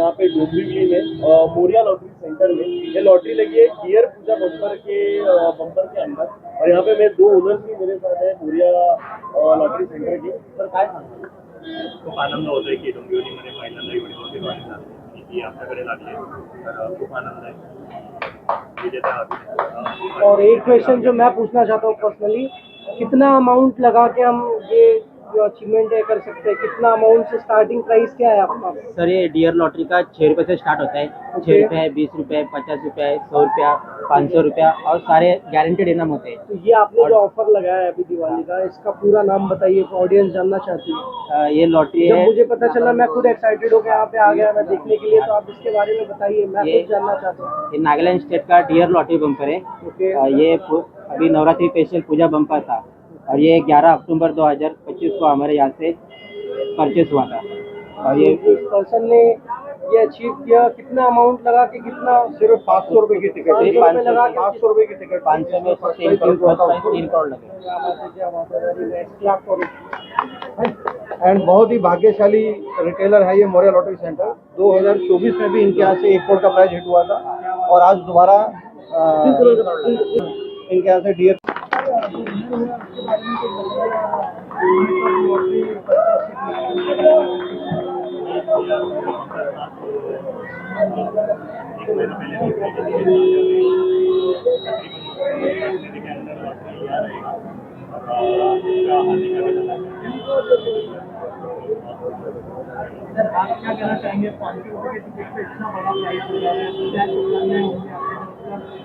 यहाँ पे डोंबिवली में मोरिया लॉटरी सेंटर में ये लॉटरी लगी है डियर पूजा बम्पर के अंदर। और यहाँ पे मैं दो ओनर्स भी मेरे साथ है मोरिया लॉटरी सेंटर के। सर काय सांगता? खूप आनंद होतोय की डोंबिवलीमध्ये पहिल्यांदा एवढी मोठी लॉटरी झाली ती आपल्याकडे लागली आहे, तर खूप आनंद आहे विजेता। और एक क्वेश्चन जो मैं पूछना चाहता हूँ पर्सनली, कितना अमाउंट लगा के हम ये जो अचीवमेंट है कर सकते हैं? कितना अमाउंट से स्टार्टिंग प्राइस क्या है आपका? सर ये डियर लॉटरी का 6 रुपये से स्टार्ट होता है। 6 रुपये है, 20 रुपये, 50 रुपये, 100 रुपया, 500 रुपया और सारे गारंटेड इनाम होते हैं। तो ये आपने जो ऑफर लगाया है अभी दिवाली का, इसका पूरा नाम बताइए, ऑडियंस जानना चाहती है। ये लॉटरी जब है, मुझे पता चला मैं खुद एक्साइटेड होकर यहाँ पे आ गया मैं देखने के लिए, तो आप इसके बारे में बताइए, मैं खुद जानना चाहता हूँ। ये नागालैंड स्टेट का डियर लॉटरी बम्पर है। ये अभी नवरात्रि स्पेशल पूजा बम्पर था और ये 11 अक्टूबर 2025 को हमारे यहाँ से परचेस हुआ था। और ये इस पर्सन ने ये अचीव किया, कितना अमाउंट लगा के? कितना? सिर्फ 500 रुपये की टिकट, 500 रुपये की टिकट, 500 में 3 करोड़ लगे। एंड बहुत ही भाग्यशाली रिटेलर है ये मोरिया लॉटरी सेंटर। 2024 में भी इनके यहाँ से 1 करोड़ का प्राइज हिट हुआ था और आज दोबारा इनके यहाँ से डियर सर आप क्या कहना चाहेंगे? 500 रुपये के टिकट पे इतना बड़ा प्राइस हो रहा है,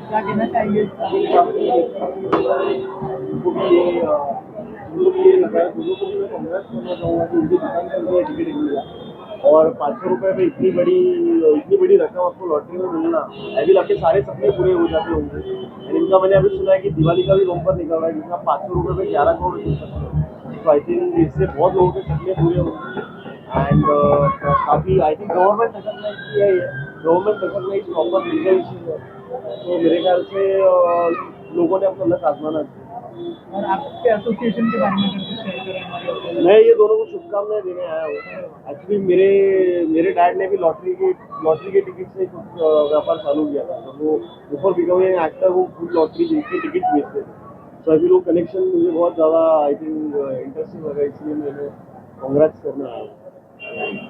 क्या कहना चाहिए? और 500 रुपये में इतनी बड़ी रकम आपको लॉटरी में मिलना, अभी आपके सारे सपने पूरे हो जाते होंगे। इनका मैंने अभी सुना है कि दिवाली का भी बम्पर निकल रहा है जिसमें 500 रुपये में 11 करोड़ जीत सकते हैं। तो आई थिंक इससे बहुत लोगों के सपने पूरे होंगे। एंड काफ़ी आई थिंक गवर्नमेंट रिकॉग्नाइज किया है, government recognise proper legal issues है, तो मेरे ख्याल से लोगों ने अपना लक आजमाना चाहिए। और आपके एसोसिएशन के बारे में शेयर करें हमारे। मैं ये दोनों को शुभकामनाएं देने आया हूँ। एक्चुअली मेरे डैड ने भी लॉटरी के टिकट से कुछ व्यापार चालू किया था, तो वो बिफोर बिकमिंग एन एक्टर वो फुल लॉटरी की टिकट बेचते थे। तो अभी लोग कनेक्शन मुझे बहुत ज़्यादा आई थिंक इंटरेस्टिंग लगा, इसलिए मैंने कांग्रेट्स करने आया हूँ।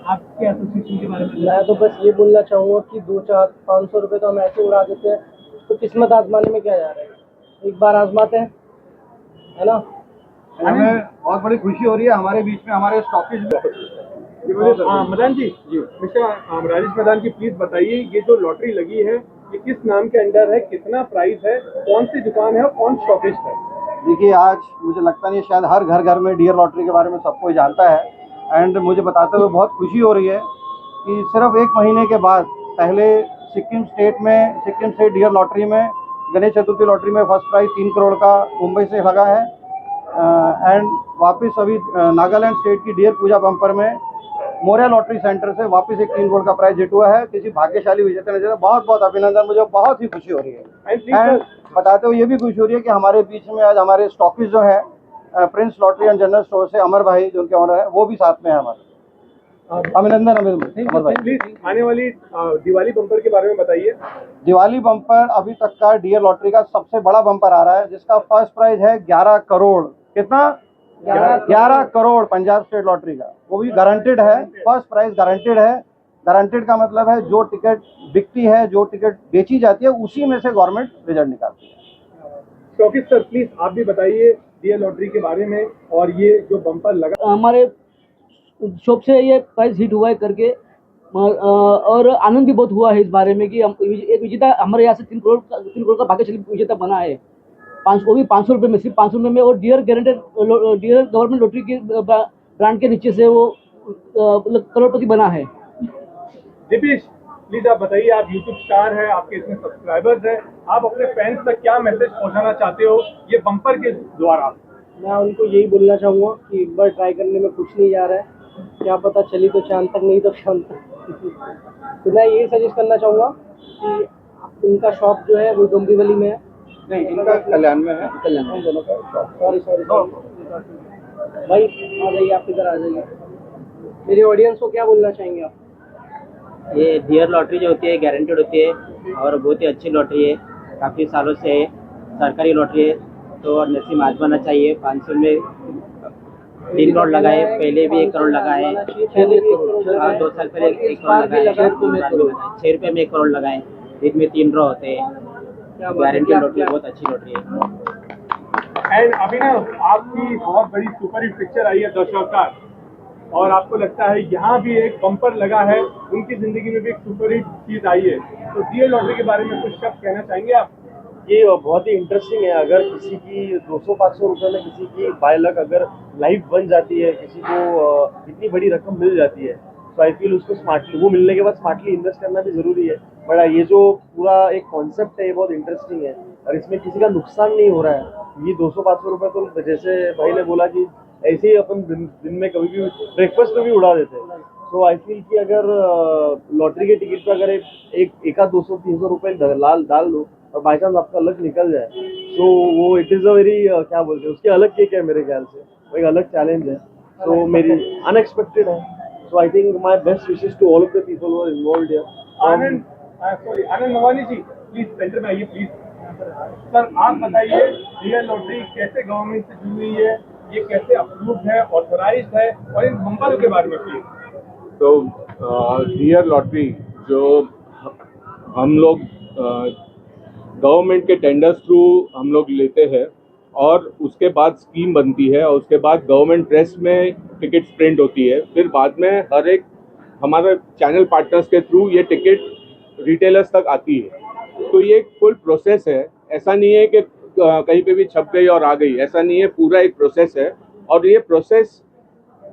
आपके एसोसिएशन के बारे में मैं तो बस ये बोलना चाहूँगा कि 2-4-500 रुपये तो हम ऐसे उड़ा देते हैं, तो किस्मत आजमाने में क्या जा रहा है? एक बार आजमाते हैं, है ना? हमें बहुत बड़ी खुशी हो रही है, हमारे बीच में हमारे stockist Madan ji mister Rajesh Madan ji, please बताइए ये जो लॉटरी लगी है ये किस नाम के अंडर है, कितना प्राइस है, कौन सी दुकान है और कौन स्टॉकिस्ट है? देखिए, आज मुझे लगता नहीं शायद हर घर में डियर लॉटरी के बारे में सब कोई जानता है। एंड मुझे बताते हुए बहुत खुशी हो रही है कि सिर्फ 1 महीने के बाद पहले सिक्किम स्टेट डियर लॉटरी में गणेश चतुर्थी लॉटरी में फर्स्ट प्राइज 3 करोड़ का मुंबई से लगा है। एंड वापस अभी नागालैंड स्टेट की डियर पूजा बम्पर में मोरिया लॉटरी सेंटर से वापस एक 3 करोड़ का प्राइज हिट हुआ है। किसी भाग्यशाली विजेता ने बहुत बहुत अभिनंदन, मुझे बहुत ही खुशी हो रही है। एंड बताते हुए ये भी खुशी हो रही है कि हमारे बीच में आज हमारे स्टॉकिस्ट जो है Prince lottery and general store से अमर भाई जो उनके ऑनर है वो भी साथ में है हमारे। अभिनंदन अमर भाई। प्लीज आने वाली दिवाली बम्पर के बारे में बताइए। दिवाली बम्पर अभी तक का डियर लॉटरी का सबसे बड़ा बम्पर आ रहा है, जिसका फर्स्ट प्राइज है 11 करोड़। कितना? 11 करोड़ पंजाब स्टेट लॉटरी का, वो भी गारंटेड है। फर्स्ट प्राइज गारंटेड है। गारंटेड का मतलब है जो टिकट बिकती है, जो टिकट बेची जाती है, उसी में से गवर्नमेंट रिजल्ट निकालती है। स्टॉकिस्ट सर प्लीज आप भी बताइए डियर लॉटरी के बारे में और ये जो बम्पर लगा हमारे शॉप से ये प्राइस हिट हुआ है करके, और आनंद भी बहुत हुआ है इस बारे में कि हम एक विजेता हमारे यहाँ से 3 करोड़ का भाग्यशाली विजेता बना है। 500 रुपये में, सिर्फ 500 रुपये में, और डियर गवर्नमेंट लॉटरी के ब्रांड के नीचे से वो करोड़पति बना है। दीपेश प्लीज आप बताइए, आप यूट्यूब स्टार है, आपके इसमें सब्सक्राइबर्स हैं, आप अपने फैंस तक क्या मैसेज पहुंचाना चाहते हो ये बम्पर के द्वारा? मैं उनको यही बोलना चाहूँगा कि एक बार ट्राई करने में कुछ नहीं जा रहा है, क्या पता चली तो चांद तक, नहीं तो शाम तक। तो मैं यही सजेस्ट करना चाहूँगा कि उनका शॉप जो है वो डोंबिवली में है, नहीं, इनका कल्याण में है। कल्याण दोनों का। सॉरी भाई, आ जाइए, आप इधर आ जाइए। मेरे ऑडियंस को क्या बोलना चाहेंगे आप? ये डियर लॉटरी जो होती है गारंटेड होती है और बहुत ही अच्छी लॉटरी है, काफ़ी सालों से है, सरकारी लॉटरी है, तो नसीब आजमाना चाहिए। 500 में 3 करोड़ लगाए, पहले भी 1 करोड़ लगाए, 2 साल पहले 1 करोड़ लगाए, 6 रुपये में 1 करोड़ लगाए, इसमें 3 ड्रॉ होते हैं। गारंटेड लॉटरी बहुत अच्छी लॉटरी है। एंड अभी ना आपकी बहुत बड़ी सुपर हिट पिक्चर आई है दशावतार, और आपको लगता है यहाँ भी एक बम्पर लगा है, उनकी जिंदगी में भी एक सुपर हिट चीज आई है, तो डीयर लॉटरी के बारे में कुछ शब्द कहना चाहेंगे आप? ये बहुत ही इंटरेस्टिंग है। अगर किसी की 200-500 रुपए में किसी की बाय लक अगर लाइफ बन जाती है, किसी को इतनी बड़ी रकम मिल जाती है, तो आई फील उसको स्मार्टली, वो मिलने के बाद स्मार्टली इन्वेस्ट करना भी जरूरी है। बट ये जो पूरा एक कॉन्सेप्ट है ये बहुत इंटरेस्टिंग है, और इसमें किसी का नुकसान नहीं हो रहा है। ये 200-500 रुपए तो जैसे भाई ने बोला कि ऐसे ही अपन दिन में कभी भी ब्रेकफास्ट में भी उड़ा देते हैं। सो आई फील कि अगर लॉटरी के टिकट पर अगर एक 200-300 रुपए डाल दो और बाई चांस आपका लक निकल जाए, तो वो इट इज़ अ वेरी क्या बोलते हैं उसकी अलग केक है मेरे ख्याल से, वो एक अलग चैलेंज है। सो मेरी अनएक्सपेक्टेड है। So I think my best wishes to all of the people who are involved here. Anand Navani ji, please centre में आइए प्लीज। सर आप बताइए, डीयर लॉटरी कैसे गवर्नमेंट से जुड़ी हुई है, ये कैसे अप्रूव्ड है, ऑथराइज्ड है, और इन बम्परों के बारे में प्लीज। तो डीयर लॉटरी जो हम लोग गवर्नमेंट के टेंडर्स थ्रू हम लोग लेते हैं, और उसके बाद स्कीम बनती है, और उसके बाद गवर्नमेंट प्रेस में टिकट्स प्रिंट होती है, फिर बाद में हर एक हमारे चैनल पार्टनर्स के थ्रू ये टिकट रिटेलर्स तक आती है। तो ये एक फुल प्रोसेस है, ऐसा नहीं है कि कहीं पे भी छप गई और आ गई, ऐसा नहीं है, पूरा एक प्रोसेस है। और ये प्रोसेस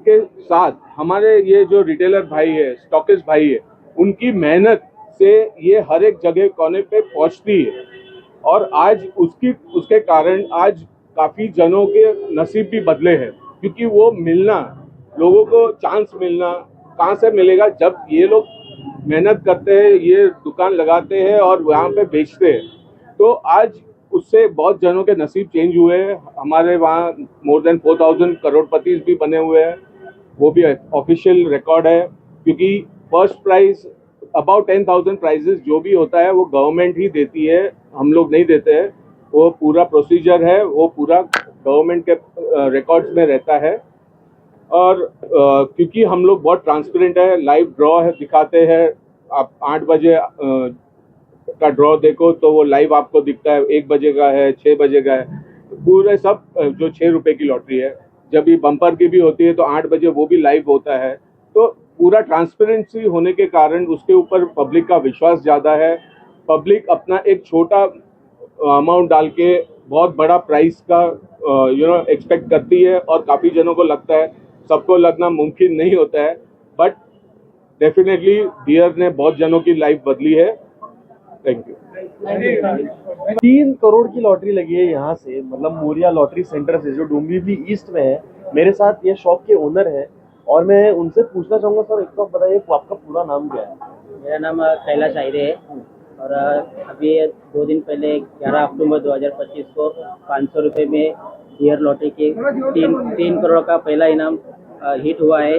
के साथ हमारे ये जो रिटेलर भाई है, स्टॉकिस्ट भाई है, उनकी मेहनत से ये हर एक जगह कोने पे पहुंचती है, और आज उसके कारण आज काफ़ी जनों के नसीब भी बदले हैं, क्योंकि वो मिलना, लोगों को चांस मिलना कहाँ से मिलेगा जब ये लोग मेहनत करते हैं, ये दुकान लगाते हैं और वहाँ पे बेचते हैं। तो आज उससे बहुत जनों के नसीब चेंज हुए हैं। हमारे वहाँ मोर देन 4000 करोड़पति भी बने हुए हैं, वो भी ऑफिशियल रिकॉर्ड है, क्योंकि फर्स्ट प्राइज अबाउट 10,000 प्राइजेस जो भी होता है वो गवर्नमेंट ही देती है, हम लोग नहीं देते हैं। वो पूरा प्रोसीजर है, वो पूरा गवर्नमेंट के रिकॉर्ड्स में रहता है। और क्योंकि हम लोग बहुत ट्रांसपेरेंट है, लाइव ड्रॉ है, दिखाते हैं। आप 8 बजे का ड्रॉ देखो तो वो लाइव आपको दिखता है, 1 बजे का है, 6 बजे का है, पूरे सब जो 6 रुपए की लॉटरी है। जब ये बम्पर की भी होती है तो 8 बजे वो भी लाइव होता है। तो पूरा ट्रांसपेरेंसी होने के कारण उसके ऊपर पब्लिक का विश्वास ज़्यादा है। पब्लिक अपना एक छोटा अमाउंट डाल के बहुत बड़ा प्राइस का एक्सपेक्ट करती है, और काफ़ी जनों को लगता है, सबको लगना मुमकिन नहीं होता है, बट डेफिनेटली डियर ने बहुत जनों की लाइफ बदली है। Thank you. 3 करोड़ की लॉटरी लगी है यहाँ से, मतलब मोरिया लॉटरी सेंटर से, जो डोंबिवली ईस्ट में है। मेरे साथ ये शॉप के ओनर है, और मैं उनसे पूछना चाहूँगा, सर एक बार बताइए आपका पूरा नाम क्या है? मेरा नाम कैलाश आयरे है, और अभी 2 दिन पहले 11 अक्टूबर 2025 को 500 रुपये में डियर लॉटरी के 3 करोड़ का पहला इनाम हिट हुआ है।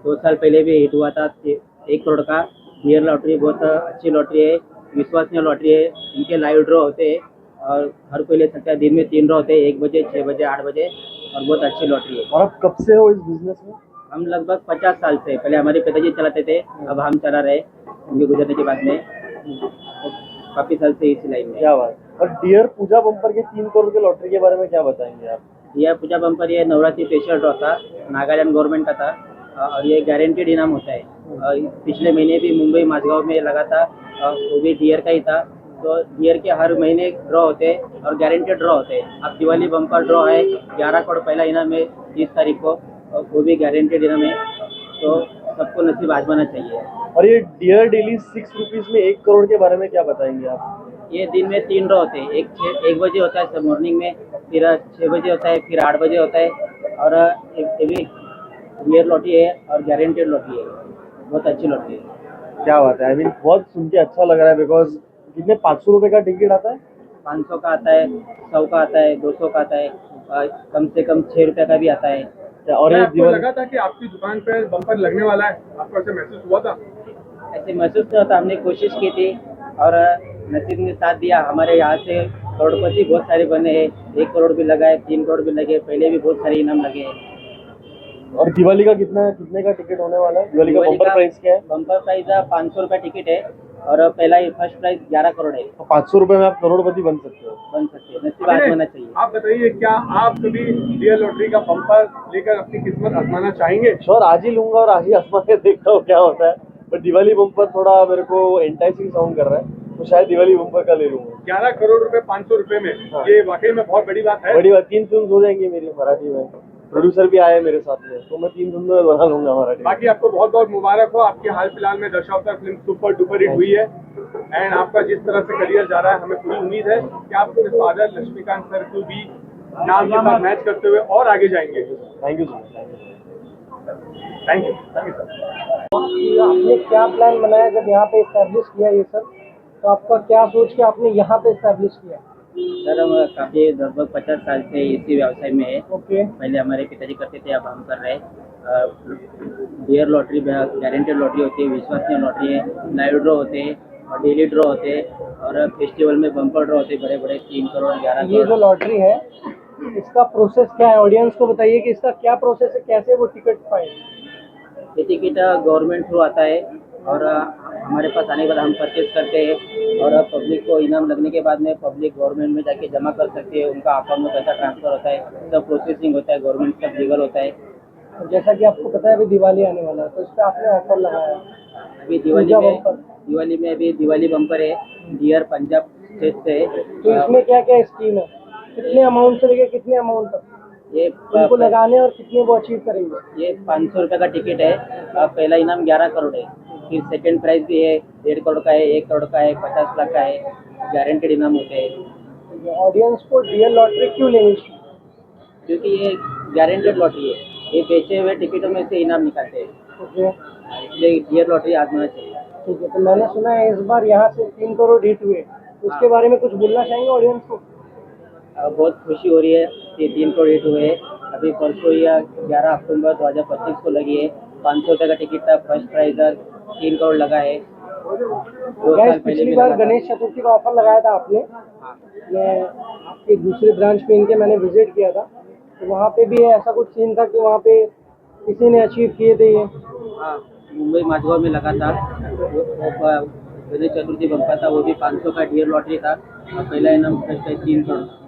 2 साल पहले भी हिट हुआ था 1 करोड़ का। डियर लॉटरी बहुत अच्छी लॉटरी है, विश्वसनीय लॉटरी है। इनके लाइव ड्रॉ होते हैं और हर कोई ले सकता है। दिन में 3 ड्रॉ होते हैं, 1 बजे, 6 बजे, 8 बजे, और बहुत अच्छी लॉटरी है। और आप कब से हो इस बिजनेस में? हम लगभग 50 साल से, पहले हमारे पिताजी चलाते थे, अब हम चला रहे, उनके गुजरने के बाद में काफ़ी साल से इस लाइन में। क्या बात। और डियर पूजा बम्पर के 3 करोड़ के लॉटरी के बारे में क्या बताएंगे आप? यह पूजा बम्पर ये नवरात्रि स्पेशल ड्रॉ था, नागालैंड गवर्नमेंट का था, और ये गारंटेड इनाम होता है। और पिछले महीने भी मुंबई माझगांव में लगा था, और वो भी डियर का ही था। तो डियर के हर महीने ड्रॉ होते हैं और गारंटेड ड्रॉ होते हैं। अब दिवाली बम्पर ड्रॉ है, 11 करोड़ पहला इनाम है 30 तारीख को, और वो भी गारंटेड इनाम है। तो सबको नसीब आजमाना चाहिए। और ये डियर डेली 6 रुपीज़ में 1 करोड़ के बारे में क्या बताएंगे आप? ये दिन में 3 ड्रॉ होते हैं, 1 बजे होता है सब मॉर्निंग में, फिर 6 बजे होता है, फिर 8 बजे होता है, और एक भी डियर लॉटरी है और गारंटेड लॉटरी है, बहुत अच्छी लॉटरी है। क्या बात है, आई मीन बहुत सुन के अच्छा लग रहा है। बिकॉज कितने 500 रुपये का टिकट आता है? 500 का आता है, 100 का आता है, 200 का आता है, और कम से कम 6 रुपये का भी आता है। और ये आपको लगा था कि आपकी दुकान पर बम्पर लगने वाला है? आपको ऐसे महसूस हुआ था? ऐसे महसूस नहीं होता। हमने कोशिश की थी और नसीब ने साथ दिया। हमारे यहाँ से करोड़पति बहुत सारे बने हैं, 1 करोड़ भी लगा है, 3 करोड़ भी लगे, पहले भी बहुत सारे इनाम लगे हैं। और दिवाली का कितने का टिकट होने वाला है? दिवाली का बम्पर प्राइस क्या है? बम्पर प्राइस 500 रुपया टिकट है और पहला ही फर्स्ट प्राइस 11 करोड़ है। तो 500 रुपए में आप करोड़पति बन सकते हो। बन सकते हैं, नसीब आजमाना चाहिए। आप बताइए, क्या आप कभी रियल लॉटरी का बम्पर लेकर अपनी किस्मत आजमाना चाहेंगे? श्योर, आज ही लूंगा और आज ही आसमान में देखता हूँ क्या होता है। बट दिवाली बम्पर थोड़ा मेरे को एंटाइसिंग साउंड कर रहा है, तो शायद दिवाली बम्पर का ले लूंगा। 11 करोड़ रुपए 500 रुपए में, हाँ। ये वाकई में बहुत बड़ी बात है। बड़ी बात, 3 फिल्म हो जाएंगी मेरी मराठी में। प्रोड्यूसर भी आए मेरे साथ में, तो मैं 3 फिल्म में बना लूंगा मराठी में। बाकी आपको बहुत बहुत मुबारक हो। आपकी हाल फिलहाल में Dashavatar film super duper hit हुई है एंड आपका जिस तरह से करियर जा रहा है, हमें पूरी उम्मीद है कि आप अपने फादर लक्ष्मीकांत सर को भी नाम के साथ मैच करते हुए और आगे जाएंगे। Thank you so much. Thank you sir. आपने क्या प्लान बनाया जब यहाँ पे इस्टेब्लिश किया ये सब? तो आपका क्या सोच के आपने यहाँ पे इस्टेब्लिश किया? सर हम काफ़ी लगभग 50 साल से इसी व्यवसाय में है। ओके। पहले हमारे पिताजी करते थे, अब हम कर रहे हैं। डियर लॉटरी गारंटेड लॉटरी होती है, विश्वसनीय लॉटरी है, लाइव ड्रॉ होते हैं और डेली ड्रॉ होते हैं और फेस्टिवल में बम्पर ड्रॉ होते हैं बड़े बड़े 3 करोड़ 11 ये जो करोड़। लॉटरी है इसका प्रोसेस क्या है? ऑडियंस को बताइए कि इसका क्या प्रोसेस है, कैसे वो टिकट पाए? ये टिकट गवर्नमेंट थ्रू आता है और हमारे पास आने के बाद हम परचेज करते हैं और पब्लिक को इनाम लगने के बाद में पब्लिक गवर्नमेंट में जाके जमा कर सकती है। उनका अकाउंट में पैसा ट्रांसफर होता है, सब प्रोसेसिंग होता है, गवर्नमेंट सब लीगल होता है। जैसा कि आपको पता है अभी दिवाली आने वाला है, तो इस पर आपने ऑफर लगाया है। अभी पूजा बम्पर। दिवाली में अभी दिवाली बम्पर है, डियर पंजाब स्टेट से। तो इसमें क्या क्या स्कीम है? कितने अमाउंट से लेके कितने अमाउंट तक ये उनको लगाने और कितने वो अचीव करेंगे? ये 500 रुपये का टिकट है। पहला इनाम 11 करोड़ है, फिर सेकंड प्राइज भी है 1.5 करोड़ का है, 1 करोड़ का है, 50 लाख का है। गारंटेड इनाम होते हैं। ऑडियंस को डियर लॉटरी क्यों लेनी चाहिए? क्योंकि ये गारंटेड लॉटरी है, ये बेचे हुए टिकटों में से इनाम निकालते हैं, ओके, इसलिए डियर लॉटरी आजमाना चाहिए। ठीक है। तो मैंने सुना है इस बार यहाँ से 3 करोड़ हिट हुए, उसके बारे में कुछ बोलना चाहेंगे ऑडियंस को? बहुत खुशी हो रही है कि 3 करोड़ हिट हुए। अभी परसों या 11 अक्टूबर 2025 को लगी है। 500 रुपये का टिकट था, फर्स्ट प्राइज 3 करोड़ लगा है। 2 साल पहले पिछली भी बार लगा था। गणेश चतुर्थी का ऑफर लगाया था आपने। मैं आपके दूसरे ब्रांच पे इनके मैंने विजिट किया था, तो वहाँ पे भी ऐसा कुछ सीन था कि वहाँ पे किसी ने अचीव किए थे ये? हाँ, मुंबई माझगांव में लगा था। वो गणेश चतुर्थी बम्पर था, वो भी 500 का डियर लॉटरी था और पहला इनाम फर्स्ट है 3 crore.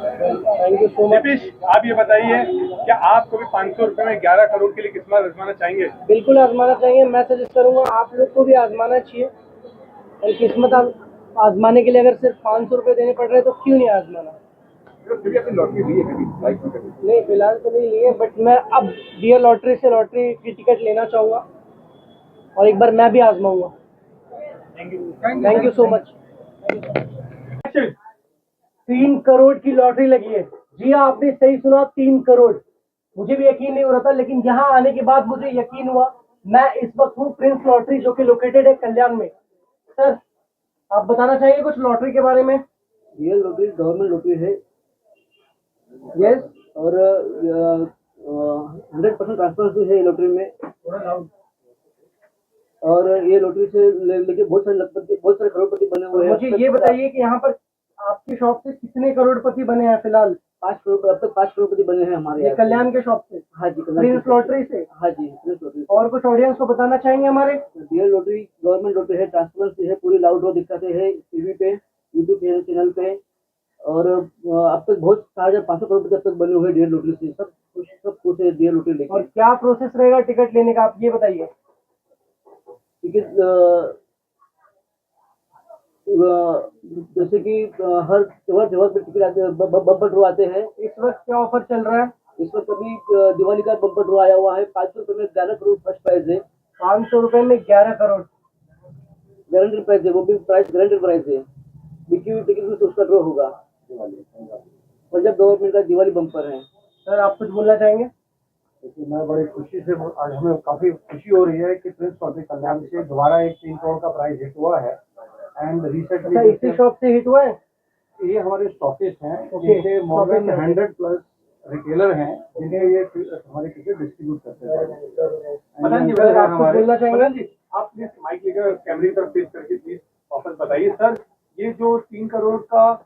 Thank you so much. Nitish, आप ये बताइए, क्या आप कभी 500 रुपए में 11 करोड़ के लिए किस्मत आजमाना चाहेंगे? बिल्कुल आजमाना चाहिए। मैं सजेस्ट करूँगा आप लोग को भी आजमाना चाहिए। और किस्मत आजमाने के लिए अगर सिर्फ 500 रुपये देने पड़ रहे हैं तो क्यों नहीं आजमाना? कभी आपने लॉटरी ली है कभी लाइफ में? नहीं, फिलहाल तो नहीं लिए, बट मैं अब डियर लॉटरी से लॉटरी की टिकट लेना चाहूँगा और एक बार मैं भी आजमाऊंगा। Thank you so much. 3 crore की लॉटरी लगी है। जी हाँ, आपने सही सुना, 3 करोड़। मुझे भी यकीन नहीं हो रहा था, लेकिन यहाँ आने के बाद मुझे यकीन हुआ। मैं इस वक्त हूँ प्रिंस लॉटरी, जो कि लोकेटेड है कल्याण में। सर, आप बताना चाहेंगे कुछ लॉटरी के बारे में? ये लॉटरी गवर्नमेंट लॉटरी है। यस। और 100% ट्रांसपेरेंसी है ये लॉटरी में। और ये लॉटरी से लेके बहुत सारे करोड़पति बने हुए हैं। मुझे ये बताइए कि यहाँ पर आपकी शॉप से कितने करोड़पति बने हैं फिलहाल? 5 करोड़, अब तक 5 करोड़पति बने हैं हमारे ये यहाँ। कल्याण के शॉप से? हाँ जी, प्रिंस लॉटरी से? हाँ जी, प्रिंस लॉटरी। और कुछ ऑडियंस को बताना चाहेंगे हमारे? डियर लॉटरी गवर्नमेंट लॉटरी है, ट्रांसपेरेंसी है, पूरी लाउड ड्रॉ दिखाते हैं टीवी पे, यूट्यूब चैनल पे। और अब तक बहुत 4,500 करोड़ अब तक बने हुए डियर लॉटरी से। सब कुछ है डियर लॉटरी लेके। और क्या प्रोसेस रहेगा टिकट लेने का, आप ये बताइए। टिकट जैसे कि हर त्योहार पे टिकट आते हैं, बम्पर ड्रॉ आते हैं। इस वक्त क्या ऑफर चल रहा है? इस वक्त अभी दिवाली का बम्पर ड्रॉ आया हुआ है। 500 रुपये में 11 करोड़ फर्स्ट प्राइज है। 500 रुपए में 11 करोड़ गारंटेड प्राइस है, वो भी प्राइस गारंटेड प्राइस है। बिकी हुई टिकट में तो उसका ड्रॉ होगा। पंजाब गवर्नमेंट का दिवाली बम्पर है। सर, आप कुछ बोलना चाहेंगे? देखिए, मैं बड़ी खुशी से, आज हमें काफ़ी खुशी हो रही है कि प्रिंस लॉटरी कल्याण से दोबारा एक 3 करोड़ का प्राइज हिट हुआ है। एंड अच्छा, इसी शॉप से हिट हुआ है? ये हमारे स्टॉकिस्ट हैं, Okay, जिनके मोर देन stockist हैं। 100 प्लस रिटेलर हैं जिन्हें ये हमारे टिकट डिस्ट्रीब्यूट करते हैं। मदन जी, सर, आप कुछ बोलना चाहेंगे? मदन जी, आप प्लीज माइक लेकर कैमरे की तरफ फेस करके प्लीज वापस बताइए सर, ये जो 3 करोड़ का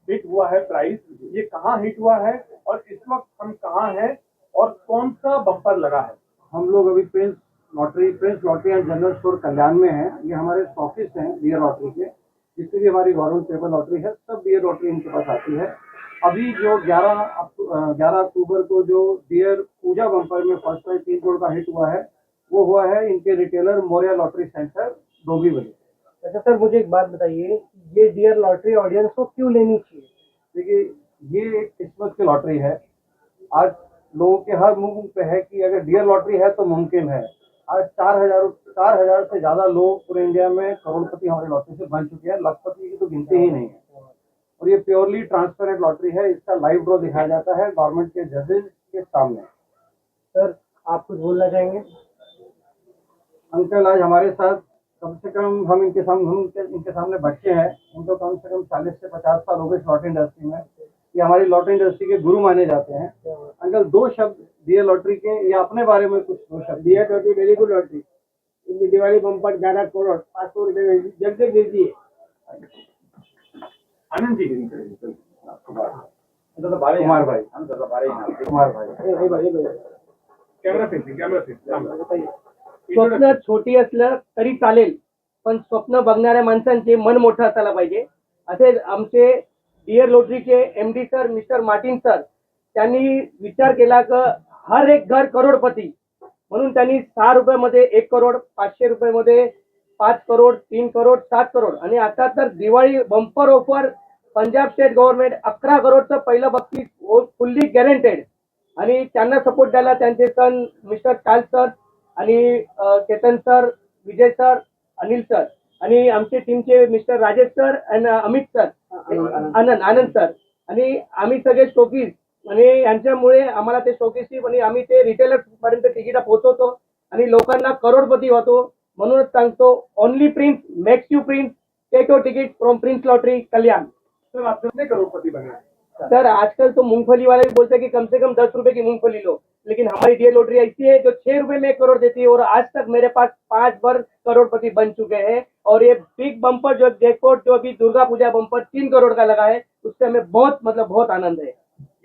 हिट हुआ है प्राइस, ये कहाँ हिट हुआ है और इस वक्त हम कहाँ हैं और कौन सा बम्पर लगा है? हम लोग अभी prince lottery and general store Kalyan में हैं। ये हमारे स्टॉकिस्ट हैं डियर लॉटरी के, जितनी भी हमारी गवर्नमेंट पेपर लॉटरी है सब डियर लॉटरी इनके पास आती है। अभी जो 11 अक्टूबर को जो डियर पूजा बम्पर में फर्स्ट प्राइज 3 करोड़ का हिट हुआ है, वो हुआ है इनके retailer Maurya lottery centre Dombivli. अच्छा सर, मुझे एक बात बताइए, ये डियर लॉटरी ऑडियंस को क्यों लेनी चाहिए? देखिए, ये एक किस्मत की लॉटरी है। आज लोगों के हर मुंह पे है कि अगर डियर लॉटरी है तो मुमकिन है। आज 4,000 से ज्यादा लोग पूरे इंडिया में करोड़पति हमारी लॉटरी से बन चुके हैं। लाखपति की तो गिनती ही नहीं है। और ये प्योरली ट्रांसपेरेंट लॉटरी है। इसका लाइव ड्रॉ दिखाया जाता है गवर्नमेंट के जजेस के सामने। सर, आप कुछ बोलना चाहेंगे? अंकल, आज हमारे साथ कम से कम हम इनके सामने बच्चे हैं। उनको कम से कम 40 से 50 साल हो गए इस लॉटरी इंडस्ट्री में। ये हमारी लॉटरी इंडस्ट्री के गुरु माने जाते हैं। अंकल, 2 शब्द डियर लॉटरी के या अपने बारे में कुछ 2 शब्द। Dear lottery very good lottery. इनकी दिवाली बम्पर 11 करोड़ 500 रुपये जल्दी दे दिए। आनंद जी, कुमार भाई, कैमरा फेसिंग स्वप्न छोटी असलं तरी चालेल, पण स्वप्न बघणाऱ्या माणसांचे मन मोठं असायला पाहिजे, असे आमचे डियर लॉटरीचे MD sir mister Martin sir त्यांनी विचार केला की हर एक घर करोडपती, म्हणून त्यांनी 6 रुपयामध्ये 1 करोड, 500 रुपयामध्ये 5 करोड, 3 करोड, 7 करोड आणि आता तर Diwali bumper offer Punjab state government 11 करोडचं पहिलं बक्षीस फुल्ली गॅरंटेड आणि त्यांना सपोर्ट द्यायला त्यांचे सन मिस्टर चार्ल्स सर आणि केतन सर, विजय सर, अनिल सर आणि आमचे टीमचे मिस्टर राजेश सर आणि अमित सर, आनंद सर आणि आम्ही सगळे स्टॉकीज आणि यांच्यामुळे आम्हाला ते स्टॉकीजची आणि आम्ही ते रिटेलर पर्यंत तिकीट पोहोचवतो आणि लोकांना करोडपती होतो. म्हणूनच सांगतो, only prince makes you prince. Take your ticket from prince lottery Kalyan. Sir, आप कितने करोड़पति बने? सर, आजकल तो मूंगफली वाले भी बोलते हैं कि कम से कम 10 रुपए की मूंगफली लो, लेकिन हमारी डियर लॉटरी ऐसी है जो 6 रुपए में 1 करोड़ देती है और आज तक मेरे पास 5 बार करोड़पति बन चुके हैं. और ये बिग बम्पर जो जैकपॉट जो अभी दुर्गा पूजा बम्पर 3 करोड़ का लगा है, उससे हमें बहुत आनंद है.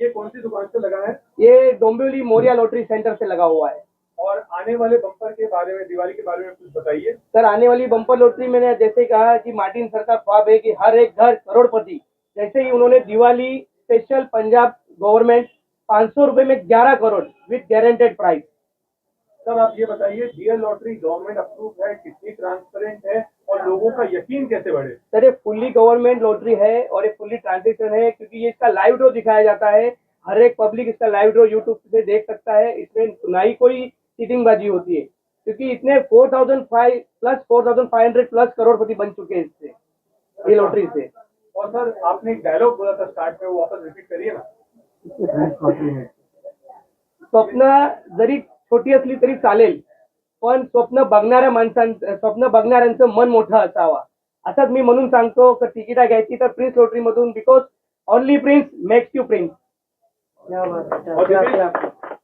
ये कौन सी दुकान से लगा है ये डोंबिवली मौर्या लॉटरी सेंटर से लगा हुआ है. और आने वाले बम्पर के बारे में, दिवाली के बारे में कुछ बताइए. सर, आने वाली बम्पर लॉटरी मैंने जैसे कहा कि मार्टिन सर का ख्वाब है कि हर एक घर करोड़पति, जैसे ही उन्होंने दिवाली स्पेशल पंजाब गवर्नमेंट 500 रुपए में 11 crore with guaranteed price. Sir, आप ये बताइए, डियर लॉटरी गवर्नमेंट अप्रूव है, कितनी ट्रांसपेरेंट है और लोगों का यकीन कैसे बढ़े? सर, ये फुल्ली गवर्नमेंट लॉटरी है और ये फुल्ली ट्रांजेक्शन है, क्योंकि ये इसका लाइव ड्रॉ दिखाया जाता है. हर एक पब्लिक इसका लाइव ड्रॉ यूट्यूब से देख सकता है. इसमें ना ही कोई चीटिंगबाजी होती है, क्योंकि इतने 4,500 प्लस करोड़पति बन चुके हैं इससे, ये लॉटरी से. और सर, आपने एक डायलॉग बोला था स्टार्ट में, वो वापस रिपीट करिए ना. स्वप्न जरी छोटी असली तरी चालेल, पण स्वप्न बघणाऱ्यांचं मन मोठं असावा. असंच मी म्हणून सांगतो की तिकीट घ्यायची तर प्रिन्स लॉटरी मधून, because only prince makes you prince. और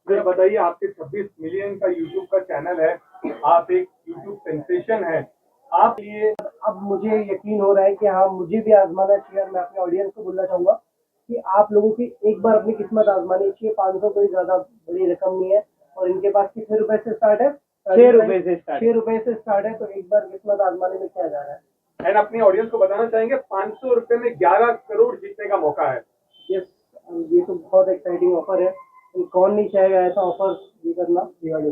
जरा बताइए, आपके 26 मिलियन का यूट्यूब का चैनल है, आप एक यूट्यूब सेंसेशन है, आप ये अब मुझे यकीन हो रहा है कि हाँ, मुझे भी आजमाना चाहिए. और मैं अपने ऑडियंस को बोलना चाहूंगा कि आप लोगों की एक बार अपनी किस्मत आजमानी चाहिए. 500 कोई ज्यादा बड़ी रकम नहीं है और इनके पास कितने रुपए से स्टार्ट है? 6 रुपए से स्टार्ट है. तो एक बार किस्मत आजमाने में क्या जा रहा है. एंड अपनी ऑडियंस को बताना चाहेंगे, 500 रुपए में 11 करोड़ जीतने का मौका है. यस, ये तो बहुत एक्साइटिंग ऑफर है. कौन नहीं चाहेगा ऐसा ऑफर ये करना. दिवाली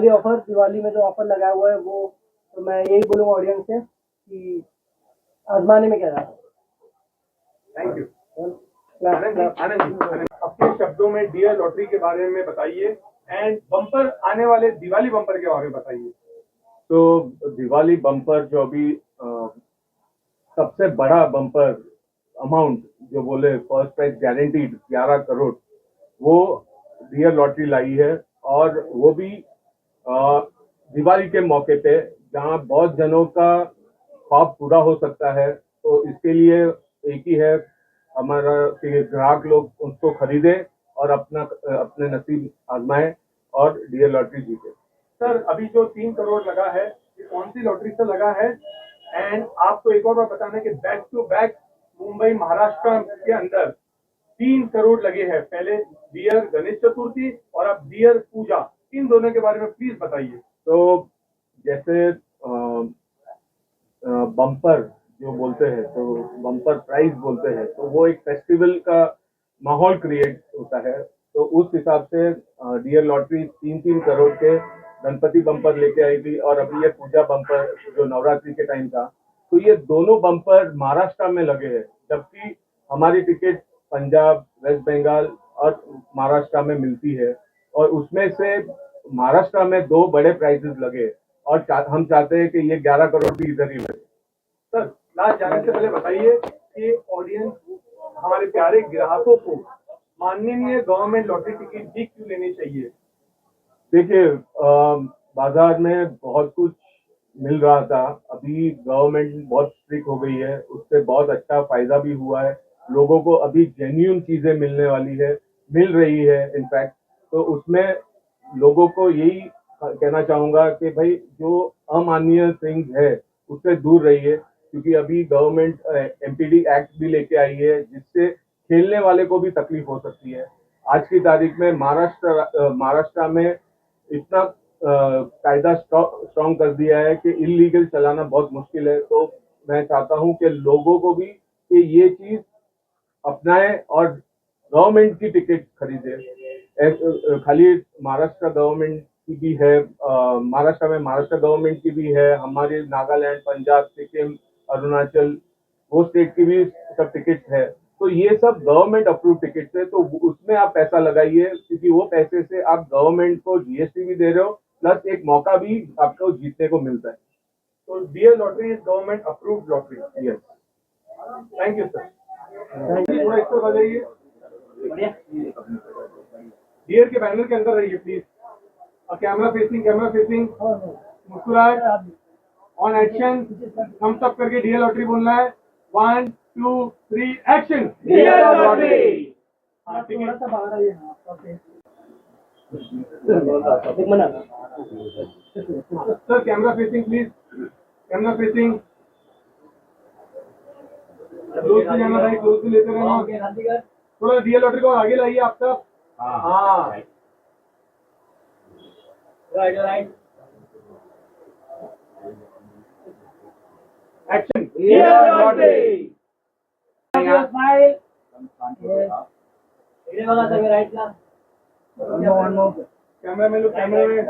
ऑफर, दिवाली में जो ऑफर लगाया हुआ है वो, तो मैं यही बोलूँगा ऑडियंस से कि आजमाने में क्या जा रहा है. Thank you. आनंद जी, अपने शब्दों में डियर लॉटरी के बारे में बताइए एंड बम्पर, आने वाले दिवाली बम्पर के बारे में बताइए. तो दिवाली बम्पर जो अभी सबसे बड़ा बम्पर अमाउंट जो बोले फर्स्ट प्राइज गारंटीड 11 करोड़, वो डियर लॉटरी लाई है. और वो भी दिवाली के मौके पे, जहाँ बहुत जनों का ख्वाब पूरा हो सकता है. तो इसके लिए एक ही है हमारा कि ग्राहक लोग उसको खरीदे और अपने नसीब आजमाएं और डीयर लॉटरी जीते। सर अभी जो 3 करोड़ लगा है ये कौन सी लॉटरी से लगा है? एंड आपको एक और बात बताना है कि back to back Mumbai Maharashtra के अंदर 3 करोड़ लगे हैं, पहले डियर गणेश चतुर्थी और अब डियर पूजा, इन दोनों के बारे में प्लीज बताइए। तो जैसे बम्पर जो बोलते हैं, तो बम्पर प्राइज बोलते हैं, तो वो एक फेस्टिवल का माहौल क्रिएट होता है। तो उस हिसाब से डियर लॉटरी 3-3 करोड़ के गणपति बम्पर लेके आई थी, और अभी ये पूजा बम्पर जो नवरात्रि के टाइम था, तो ये दोनों बम्पर महाराष्ट्र में लगे हैं, जबकि हमारी टिकट पंजाब, वेस्ट बंगाल और महाराष्ट्र में मिलती है, और उसमें से महाराष्ट्र में 2 बड़े प्राइजेस लगे, और हम चाहते हैं कि ये 11 करोड़ भी इधर ही लगे। सर लास्ट जाने से पहले बताइए कि ऑडियंस, हमारे प्यारे ग्राहकों को माननीय गवर्नमेंट लॉटरी टिकट भी क्यों लेनी चाहिए? देखिए, बाजार में बहुत कुछ मिल रहा था, अभी गवर्नमेंट बहुत स्ट्रिक्ट हो गई है, उससे बहुत अच्छा फायदा भी हुआ है, लोगों को अभी जेन्युइन चीजें मिलने वाली है, मिल रही है इनफैक्ट। तो उसमें लोगों को यही कहना चाहूंगा कि भाई जो अमानवीय थिंग्स है उससे दूर रहिए, क्योंकि अभी गवर्नमेंट एमपीडी एक्ट भी लेके आई है, जिससे खेलने वाले को भी तकलीफ हो सकती है। आज की तारीख में महाराष्ट्र में इतना कायदा स्ट्रॉन्ग कर दिया है कि इलीगल चलाना बहुत मुश्किल है। तो मैं चाहता हूं कि लोगों को भी कि ये चीज अपनाएं और गवर्नमेंट की टिकट खरीदे। खाली महाराष्ट्र गवर्नमेंट की भी है, महाराष्ट्र में महाराष्ट्र गवर्नमेंट की भी है, हमारे नागालैंड, पंजाब, सिक्किम, अरुणाचल, वो स्टेट की भी सब टिकट है। तो ये सब गवर्नमेंट अप्रूव टिकट है, तो उसमें आप पैसा लगाइए, क्योंकि वो पैसे से आप गवर्नमेंट को जीएसटी भी दे रहे हो, प्लस एक मौका भी आपको जीतने को मिलता है। तो dear lottery is government approved lottery. Yes, thank you sir. थोड़ा इसको बताइए, डियर के बैनर के अंदर रहिए प्लीज, और कैमरा फेसिंग मुस्कुराहट ऑन एक्शन, हम सब करके डियर लॉटरी बोलना है। 1 2 3 एक्शन। Dear lottery. थोड़ा सा बाहर आइए। Sir camera facing please, camera facing, close से जाना भाई, क्लोज से लेते रहना। थोड़ा डियर लॉटरी को आगे लाइए आप सब। हाँ right action. Dear lottery. Smile. ये वाला सभी राइट ना। कैमरा में लो, कैमरा में।